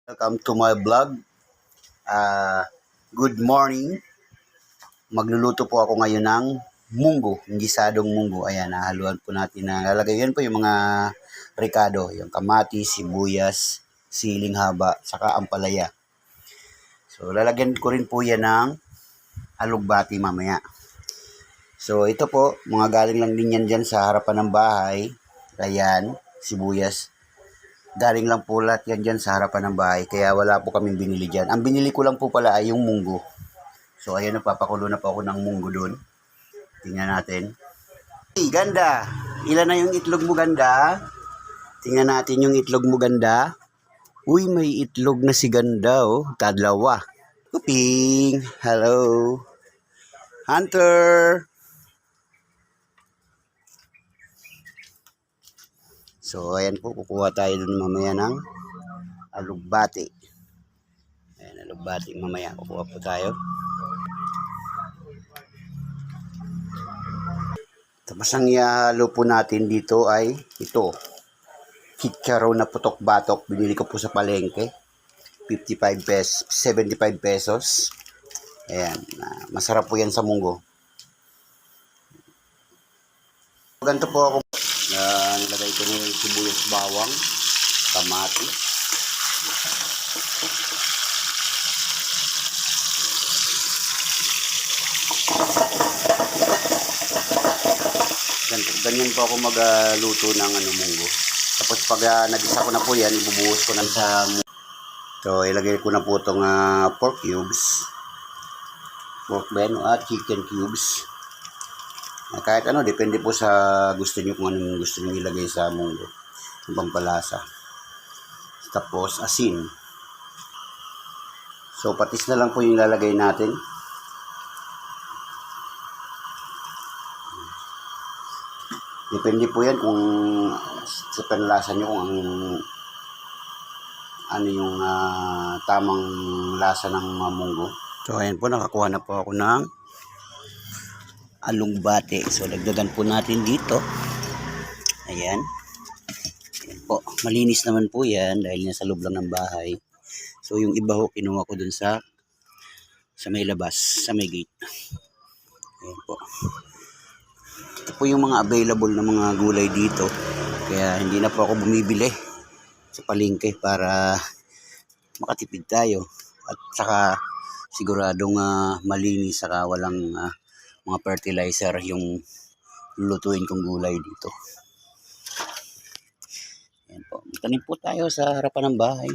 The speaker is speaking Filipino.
Welcome to my vlog. Good morning. Magluluto po ako ngayon ng munggo, gisadong munggo. Ayan, nahaluan po natin na lalagay yan po yung mga ricado, yung kamatis, sibuyas, siling haba, saka ampalaya. So, lalagyan ko rin po yan ng alugbati mamaya. So, ito po, mga galing lang din yan dyan sa harapan ng bahay. Ayan, sibuyas. Galing lang po lahat yan dyan sa harapan ng bahay, kaya wala po kaming binili dyan. Ang binili ko lang po pala ay yung munggo. So, ayan, napapakulo na po ako ng munggo dun. Tingnan natin. Hey, ganda! Ilan na yung itlog mo, ganda? Tingnan natin yung itlog mo, ganda. Uy, may itlog na si ganda, oh. Tadlawa. Kuping! Hello! Hunter! So, ayan po, kukuha tayo dun mamaya ng alugbati. Ayan, alugbati mamaya, kukuha po tayo. Tapos ang ihalo po natin dito ay ito. Chicharon na putok batok. Binili ko po sa palengke. 55 pesos, 75 pesos. Ayan, masarap po yan sa munggo. Ganito po ako. Nilagay ko ng sibuyas, bawang, kamatis. Ganyan po ako magluto ng munggo. Tapos pag nagisa ko na po yan, ibubuhos ko na sa munggo. So, ilagay ko na po itong pork cubes. Pork ben at chicken cubes. Kahit ano, depende po sa gusto nyo kung anong gusto nyo ilagay sa munggo. Yung pampalasa. Tapos, asin. So, patis na lang po yung lalagay natin. Depende po yan kung sa panlasa nyo kung ano yung tamang lasa ng munggo. So, ayan po, nakakuha na po ako ng alugbati. So, dagdagan po natin dito. Ayan. Ayan po. Malinis naman po yan dahil nasa loob lang ng bahay. So, yung iba ho, kinuha ko dun sa may labas, sa may gate. Ayan po. Ito po yung mga available na mga gulay dito. Kaya hindi na po ako bumibili sa palengke para makatipid tayo. At saka siguradong malinis, saka walang mga fertilizer yung lulutuin kong gulay dito. Ayan po. Tanim po tayo sa harapan ng bahay.